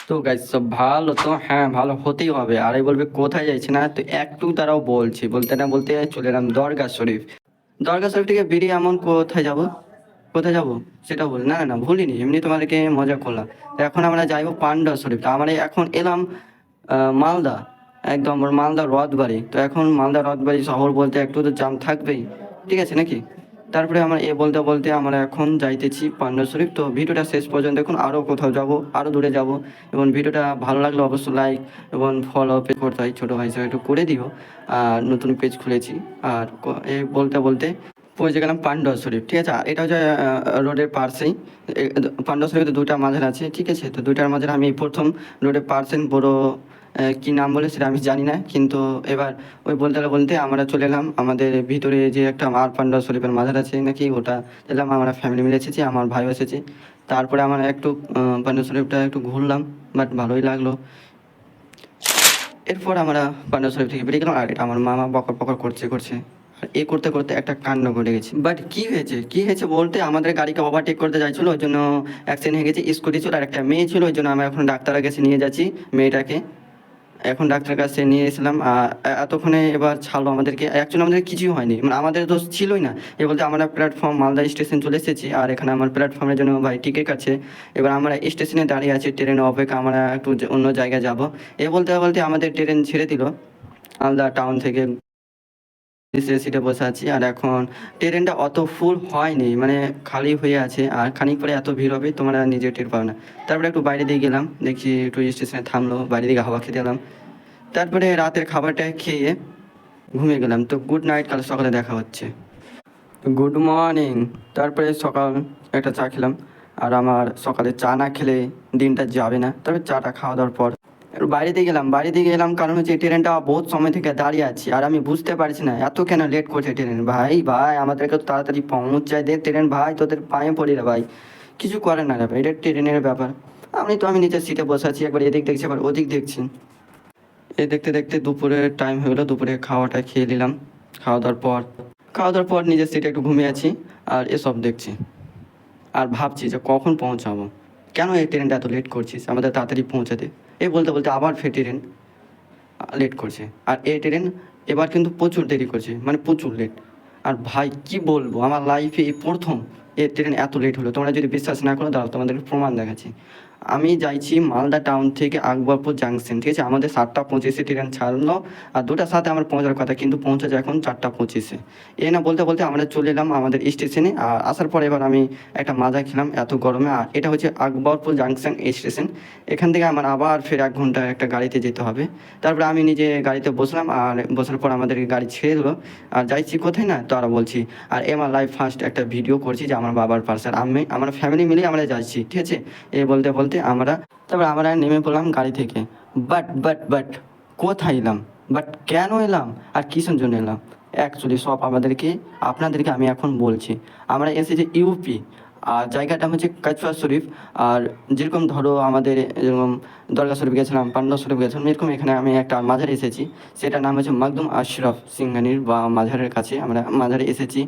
তো গাইস সব ভালো তো, হ্যাঁ ভালো হতেই হবে। আর এই বলবে কোথায় যাইছে না, তো একটু তারাও বলছি, বলতে না বলতে চলে এলাম দরগা শরীফ। দরগা শরীফ থেকে বেরিয়ে এমন কোথায় যাব, কোথায় যাব সেটা বলি না, না না ভুলিনি, এমনি তোমাদেরকে মজা করলাম। তো এখন আমরা যাইবো পান্ডা শরীফ। তো আমরা এখন এলাম মালদা, একদম ওর মালদা রথবাড়ি। তো এখন মালদা রথবাড়ি শহর বলতে একটু তো জাম থাকবেই, ঠিক আছে নাকি? তারপরে আমরা এ বলতে বলতে আমরা এখন যাইতেছি পান্ডা শরীফ। তো ভিডিওটা শেষ পর্যন্ত দেখুন, আরও কোথাও যাব, আরও দূরে যাব। এবং ভিডিওটা ভালো লাগলে অবশ্যই লাইক এবং ফলো পে করতে হয়, ছোটো ভাই হিসেবে একটু করে দিও। আর নতুন পেজ খুলেছি। আর এ বলতে বলতে পৌঁছে গেলাম পান্ডা শরীফ, ঠিক আছে? আর এটা হচ্ছে রোডের পাশেই। পান্ডা শরীফে দুইটা মাজার আছে, ঠিক আছে? তো দুইটার মাজার আমি প্রথম রোডের পাশে বড় কি নাম বলে সেটা আমি জানি না, কিন্তু এবার ওই বলতে বলতে আমরা চলে এলাম আমাদের ভিতরে যে একটা আর পান্ডা শরীফের মাজার আছে নাকি, ওটা এলাম। আমরা ফ্যামিলি মিলে এসেছি, আমার ভাইও এসেছে। তারপরে আমরা একটু পান্ডা শরীফটা একটু ঘুরলাম, বাট ভালোই লাগলো। এরপর আমরা পান্ডা শরীফ থেকে বেরিয়ে গেলাম। আর এটা আমার মামা বকর বকর করছে করছে। আর এ করতে করতে একটা কাণ্ড ঘটে গেছে। বাট কি হয়েছে, কি হয়েছে বলতে, আমাদের গাড়িকে ওভারটেক করতে যাচ্ছিল, ওই জন্য অ্যাক্সিডেন্ট হয়ে গেছে। স্কুটি ছিল আর একটা মেয়ে ছিল, ওই জন্য আমরা এখন ডাক্তারের কাছে নিয়ে যাচ্ছি মেয়েটাকে। এখন ডাক্তারের কাছে নিয়ে এসেছিলাম। এতক্ষণে এবার ছাড়লো আমাদেরকে। অ্যাকচুয়ালি আমাদের কিছুই হয়নি, মানে আমাদের দোষ ছিলই না। এ বলতে আমরা প্ল্যাটফর্ম মালদা স্টেশন চলে এসেছি। আর এখানে আমার প্ল্যাটফর্মের জন্য ভাই টিকিট কাটছে। এবার আমরা স্টেশনে দাঁড়িয়ে আছি ট্রেনের অপেক্ষা, আমরা একটু অন্য জায়গায় যাব। এ বলতে বলতে আমাদের ট্রেন ছেড়ে দিল মালদা টাউন থেকে। সিটে বসে আছি। আর এখন ট্রেনটা অত ফুল হয়নি, মানে খালি হয়ে আছে। আর খানিক পরে এত ভিড় হবে তোমরা নিজে টের পাও না। তারপরে একটু বাইরে দিয়ে গেলাম, দেখি একটু স্টেশনে থামলো, বাইরে দিকে হাওয়া খেতে এলাম। তারপরে রাতের খাবারটা খেয়ে ঘুমিয়ে গেলাম। তো গুড নাইট, কাল সকালে দেখা হচ্ছে। Good morning. তারপরে সকাল একটা চা খেলাম। আর আমার সকালে চা না খেলে দিনটা যাবে না। তারপরে চাটা খাওয়া দাওয়ার পর একটু বাইরে দিয়ে গেলাম। বাইরে দিয়ে গেলাম কারণ হচ্ছে ট্রেনটা বহুত সময় থেকে দাঁড়িয়ে আছি। আর আমি বুঝতে পারছি না এত কেন লেট করছে ট্রেন। ভাই ভাই আমাদেরকে তো তাড়াতাড়ি পৌঁছায় দে ট্রেন, ভাই তোদের পায়ে পড়ি রে ভাই। কিছু করে না রে ভাই, এটা ট্রেনের ব্যাপার। আমি নিচের সিটে বসে আছি, একবার এদিক দেখছি একবার ওদিক দেখছি। এই দেখতে দেখতে দুপুরের টাইম হয়ে গেলো। দুপুরে খাওয়াটা খেয়ে নিলাম। খাওয়া দাওয়ার পর নিজের সিটে একটু ঘুমিয়ে আছি। আর এসব দেখছি আর ভাবছি যে কখন পৌঁছাবো, কেন এই ট্রেনটা এত লেট করছিস, আমাদের তাড়াতাড়ি পৌঁছাতে। এই বলতে বলতে আবার ফের ট্রেন লেট করছে। আর এই ট্রেন এবার কিন্তু প্রচুর দেরি করছে, মানে প্রচুর লেট। আর ভাই কি বলবো, আমার লাইফে এই প্রথম এই ট্রেন এত লেট হলো। তোমরা যদি বিশ্বাস না করো দাঁড়াও তোমাদেরকে প্রমাণ দেখাচ্ছি। আমি যাইছি মালদা টাউন থেকে আকবরপুর জাংশন, ঠিক আছে? আমাদের 7টা 25-এ ট্রেন ছাড়লো। আর 2টা 7-এ আমার পৌঁছার কথা, কিন্তু পৌঁছেছে এখন 4টা 25-এ। এই না বলতে বলতে আমরা চলে এলাম আমাদের স্টেশনে। আর আসার পর এবার আমি একটা মাজা খেলাম এত গরমে। আর এটা হচ্ছে আকবরপুর জাংশন স্টেশন। এখান থেকে আমার আবার ফের 1 ঘন্টা একটা গাড়িতে যেতে হবে। তারপরে আমি নিজে গাড়িতে বসলাম। আর বসার পর আমাদেরকে গাড়ি ছেড়ে দিলো। আর যাইছি কোথায় না তো আরও বলছি। আর আমার লাইফ ফার্স্ট একটা ভিডিও করছি যে আমার বাবার পাশে। আর আমি আমার ফ্যামিলি মিলে আমরা যাচ্ছি, ঠিক আছে? এই বলতে বলতে আমরা নেমে পড়লাম গাড়ি থেকে। বাট কোথায় এলাম, বাট কেন এলাম, আর কিসের জন্য এলাম, অ্যাকচুয়ালি সব আপনাদেরকে আমি এখন বলছি। আমরা এসেছি ইউপি। আর জায়গাটা হচ্ছে কাচুয়া শরীফ। আর যেরকম ধরো আমাদের যেরকম দরগা শরীফ গেছিলাম, পান্ডা শরীফ গেছিলাম, এরকম এখানে আমি একটা মাজারে এসেছি। সেটার নাম হচ্ছে মাকদুম আশরাফ সিংহানির বা মাজারের কাছে আমরা মাজারে এসেছি।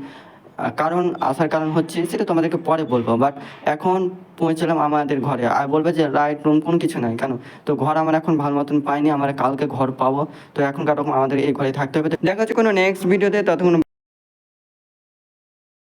আসার কারণ হচ্ছে সেটা তোমাদেরকে পরে বলবো। বাট এখন পৌঁছলাম আমাদের ঘরে। আর বলবে যে রাইট রুম কোন কিছু নাই কেন, তো ঘর আমার এখন ভালো মতন পাইনি, আমরা কালকে ঘর পাবো। তো এখনকার রকম আমাদের এই ঘরে থাকতে হবে। দেখা হচ্ছে কোনো নেক্সট ভিডিওতে, ততক্ষণ